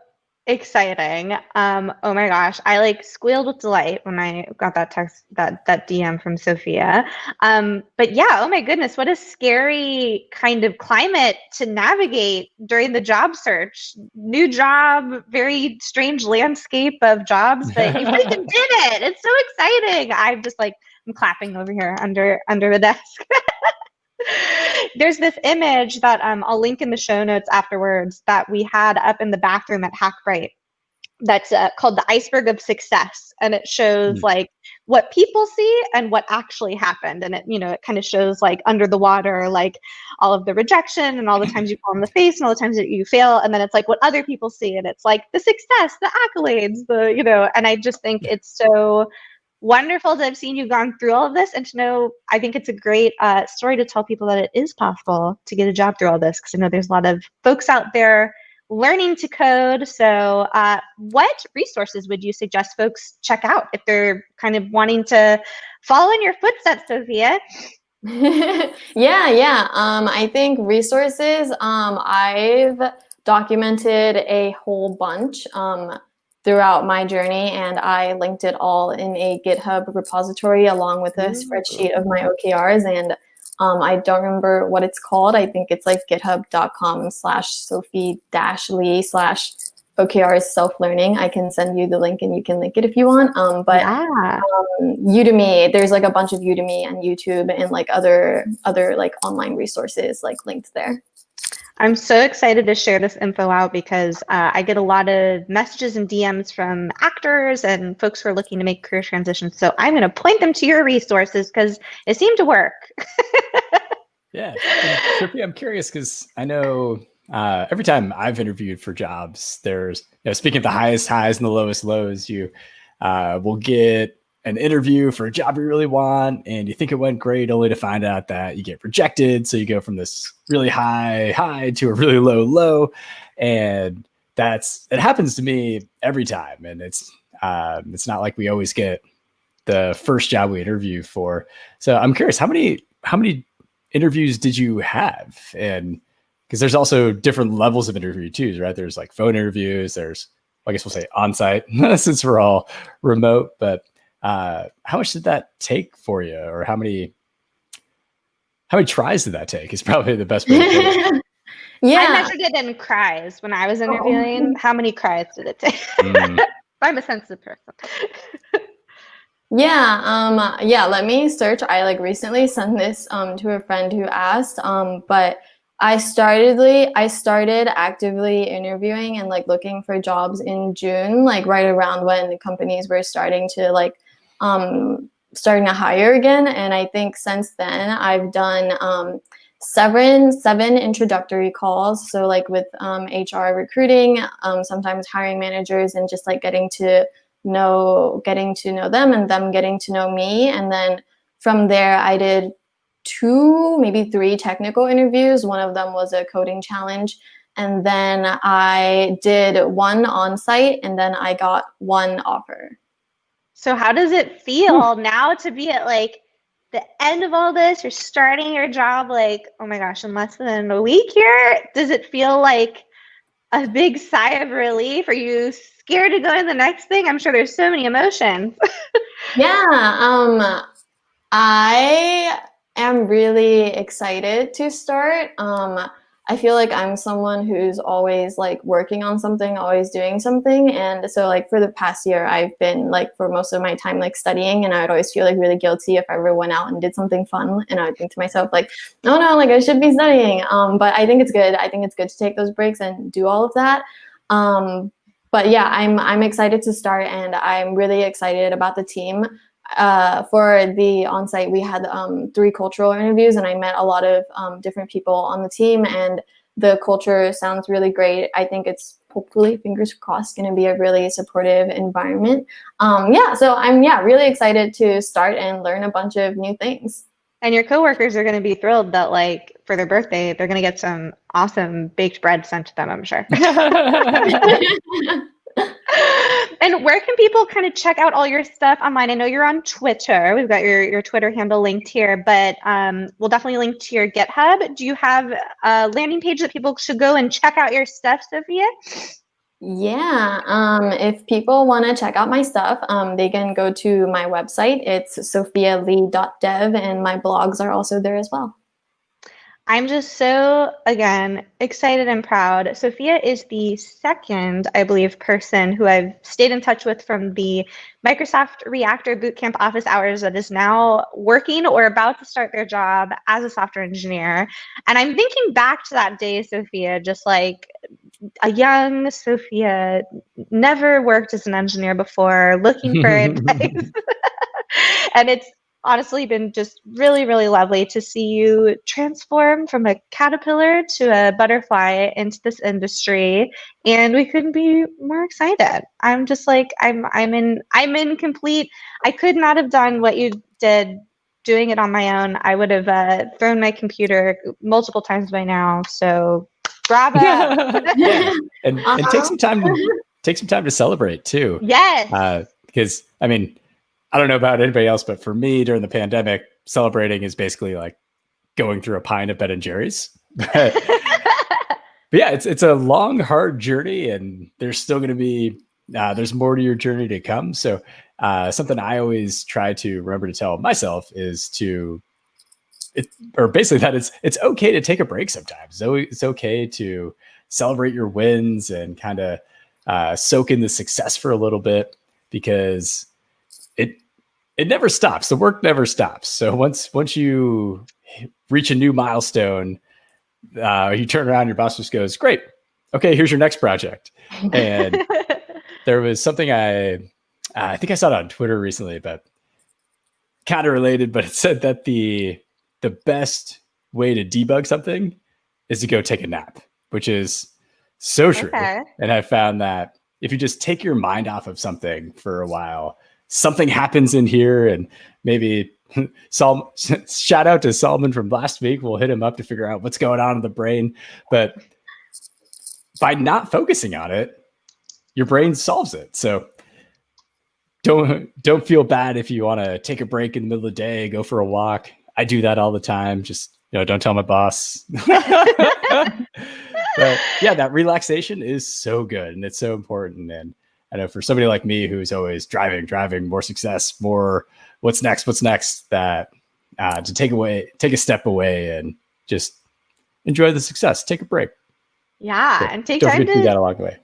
exciting. Oh my gosh, I like squealed with delight when I got that text, that DM from Sophia. But yeah, oh my goodness, what a scary kind of climate to navigate during the job search. New job, very strange landscape of jobs, but you freaking did it. It's so exciting. I'm just like, I'm clapping over here under the desk. There's this image that I'll link in the show notes afterwards that we had up in the bathroom at Hackbright that's called the iceberg of success, and it shows like what people see and what actually happened, and it kind of shows like under the water, like all of the rejection and all the times you fall in the face and all the times that you fail, and then it's like what other people see, and it's like the success, the accolades, and I just think it's so wonderful to have seen you gone through all of this, and to know, I think it's a great story to tell people that it is possible to get a job through all this, because I know there's a lot of folks out there learning to code. So what resources would you suggest folks check out if they're kind of wanting to follow in your footsteps, Sophia? I think resources, I've documented a whole bunch throughout my journey, and I linked it all in a GitHub repository along with a spreadsheet of my OKRs, and I don't remember what it's called. I think it's like github.com/Sophie-Li/OKRs self-learning. I can send you the link and you can link it if you want. Udemy, there's like a bunch of Udemy and YouTube and like other like online resources like linked there. I'm so excited to share this info out because I get a lot of messages and DMs from actors and folks who are looking to make career transitions. So I'm going to point them to your resources because it seemed to work. Yeah. Sophia, I'm curious because I know every time I've interviewed for jobs, there's, speaking of the highest highs and the lowest lows, you will get an interview for a job you really want and you think it went great, only to find out that you get rejected. So you go from this really high to a really low. And it happens to me every time. And it's not like we always get the first job we interview for. So I'm curious, how many interviews did you have? And because there's also different levels of interview too, right? There's like phone interviews, there's, I guess we'll say on-site since we're all remote, but how much did that take for you, or how many tries did that take is probably the best way to put it. Yeah, I measured it in cries when I was interviewing. How many cries did it take? I'm a sensitive person. Let me search. I like recently sent this to a friend who asked, but I started actively interviewing and like looking for jobs in June, like right around when companies were starting to hire again. And I think since then I've done 7 introductory calls. So like with HR recruiting, sometimes hiring managers, and just like getting to know them and them getting to know me. And then from there I did 2, maybe 3 technical interviews. One of them was a coding challenge. And then I did 1 on-site, and then I got 1 offer. So how does it feel now to be at like the end of all this? You're starting your job like, oh my gosh, in less than a week here. Does it feel like a big sigh of relief? Are you scared to go to the next thing? I'm sure there's so many emotions. Yeah, I am really excited to start. I feel like I'm someone who's always like working on something, always doing something. And so like for the past year, I've been like for most of my time like studying, and I would always feel like really guilty if I ever went out and did something fun. And I would think to myself like, oh no, like I should be studying. But I think it's good. I think it's good to take those breaks and do all of that. But yeah, I'm excited to start, and I'm really excited about the team. For the on-site, we had 3 cultural interviews, and I met a lot of different people on the team, and the culture sounds really great. I think it's hopefully, fingers crossed, going to be a really supportive environment. So I'm really excited to start and learn a bunch of new things. And your coworkers are going to be thrilled that like for their birthday, they're going to get some awesome baked bread sent to them, I'm sure. And where can people kind of check out all your stuff online? I know you're on Twitter. We've got your Twitter handle linked here, but we'll definitely link to your GitHub. Do you have a landing page that people should go and check out your stuff, Sophia? Yeah, if people want to check out my stuff, they can go to my website. It's sophiali.dev, and my blogs are also there as well. I'm just so, again, excited and proud. Sophia is the second, I believe, person who I've stayed in touch with from the Microsoft Reactor Bootcamp office hours that is now working or about to start their job as a software engineer. And I'm thinking back to that day, Sophia, just like a young Sophia, never worked as an engineer before, looking for advice. And it's honestly been just really, really lovely to see you transform from a caterpillar to a butterfly into this industry, and we couldn't be more excited. I'm just like I'm in complete. I could not have done what you did doing it on my own. I would have thrown my computer multiple times by now. So bravo. Yeah. And take some time to celebrate too. Yes. Because I mean, I don't know about anybody else, but for me during the pandemic, celebrating is basically like going through a pint of Ben and Jerry's. But yeah, it's a long, hard journey, and there's still going to be there's more to your journey to come. So something I always try to remember to tell myself is that it's okay to take a break sometimes. It's okay to celebrate your wins and kind of soak in the success for a little bit, because it never stops. The work never stops. So once you reach a new milestone, you turn around, your boss just goes, "Great, okay, here's your next project." And there was something I think I saw it on Twitter recently, but kind of related. But it said that the best way to debug something is to go take a nap, which is so true. Okay. And I found that if you just take your mind off of something for a while, something happens in here. And maybe shout out to Solomon from last week. We'll hit him up to figure out what's going on in the brain. But by not focusing on it, your brain solves it. So don't feel bad if you want to take a break in the middle of the day, go for a walk. I do that all the time. Just, don't tell my boss. But yeah, that relaxation is so good, and it's so important. And I know for somebody like me who's always driving, more success, more what's next, that to take a step away and just enjoy the success, take a break. Yeah, So and take don't time forget to do that along the way.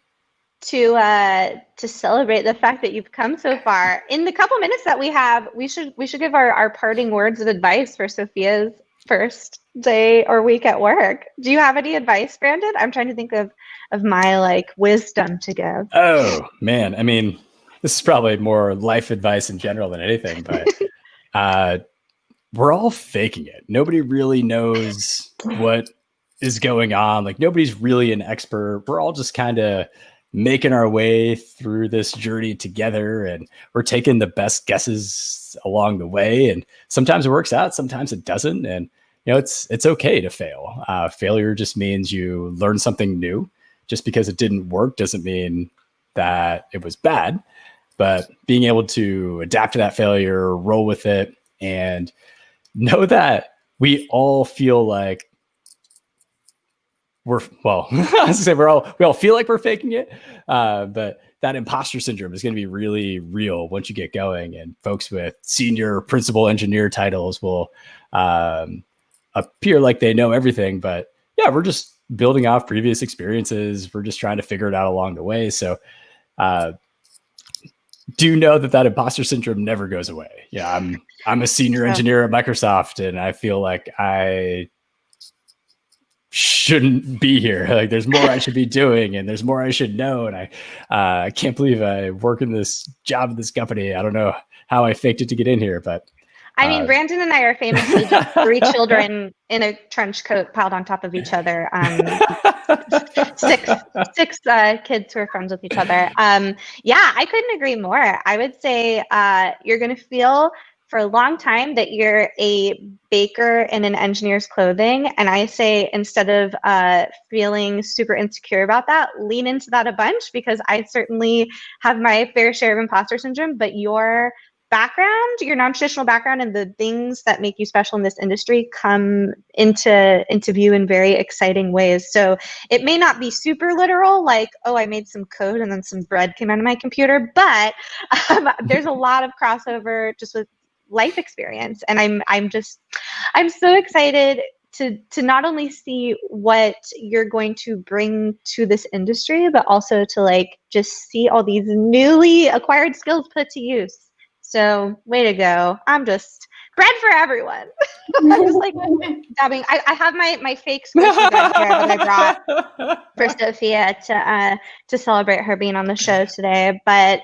To celebrate the fact that you've come so far. In the couple minutes that we have, we should give our parting words of advice for Sophia's first day or week at work. Do you have any advice, Brandon? I'm trying to think of my like wisdom to give. Oh man, I mean, this is probably more life advice in general than anything, but we're all faking it. Nobody really knows what is going on. Like nobody's really an expert. We're all just kind of making our way through this journey together, and we're taking the best guesses along the way. And sometimes it works out, sometimes it doesn't. And it's okay to fail. Failure just means you learn something new. Just because it didn't work doesn't mean that it was bad. But being able to adapt to that failure, roll with it, and know that we all feel like we all feel like we're faking it. But that imposter syndrome is going to be really real once you get going. And folks with senior principal engineer titles will appear like they know everything. But yeah, we're just building off previous experiences. We're just trying to figure it out along the way. So do know that imposter syndrome never goes away. Yeah, I'm a senior engineer at Microsoft, and I feel like I shouldn't be here. Like there's more I should be doing, and there's more I should know. And I can't believe I work in this job at this company. I don't know how I faked it to get in here, but I mean, Brandon and I are famously just 3 children in a trench coat piled on top of each other. Six kids who are friends with each other. Yeah, I couldn't agree more. I would say you're going to feel for a long time that you're a baker in an engineer's clothing. And I say instead of feeling super insecure about that, lean into that a bunch, because I certainly have my fair share of imposter syndrome, but your background, your non-traditional background, and the things that make you special in this industry come into view in very exciting ways. So it may not be super literal, like, oh, I made some code and then some bread came out of my computer, but there's a lot of crossover just with life experience. And I'm so excited to not only see what you're going to bring to this industry, but also to like just see all these newly acquired skills put to use. So way to go. I'm just bread for everyone. I'm just like dabbing. I have my fake squishy bread here that I brought for Sophia to celebrate her being on the show today. But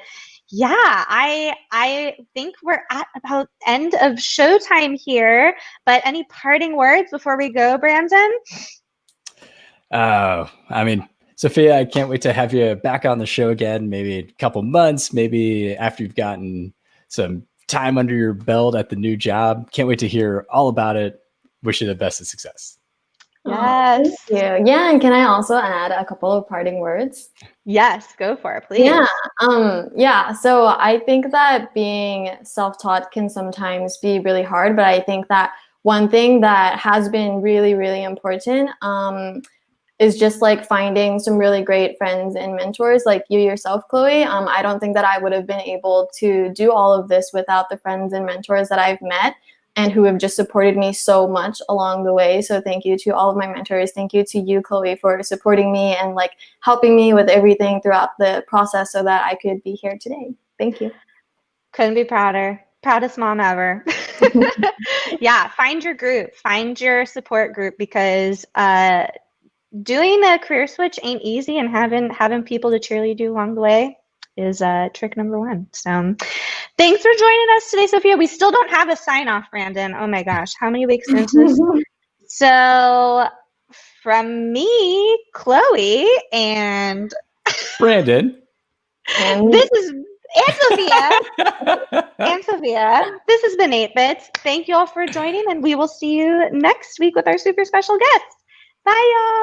yeah, I think we're at about end of showtime here. But any parting words before we go, Brandon? I mean, Sophia, I can't wait to have you back on the show again, maybe a couple months, maybe after you've gotten some time under your belt at the new job. Can't wait to hear all about it. Wish you the best of success. Yes. Oh, thank you. Yeah, and can I also add a couple of parting words? Yes, go for it, please. Yeah. So I think that being self-taught can sometimes be really hard, but I think that one thing that has been really, really important is just like finding some really great friends and mentors like you yourself, Chloe. I don't think that I would have been able to do all of this without the friends and mentors that I've met and who have just supported me so much along the way. So thank you to all of my mentors. Thank you to you, Chloe, for supporting me and like helping me with everything throughout the process so that I could be here today. Thank you. Couldn't be prouder. Proudest mom ever. Yeah, find your group, find your support group, because doing a career switch ain't easy, and having people to cheerlead you along the way is trick number 1. So thanks for joining us today, Sophia. We still don't have a sign off, Brandon. Oh my gosh, how many weeks into this? So from me, Chloe, and Brandon. This is Sophia. This has been 8 Bits. Thank you all for joining, and we will see you next week with our super special guest. Bye, y'all.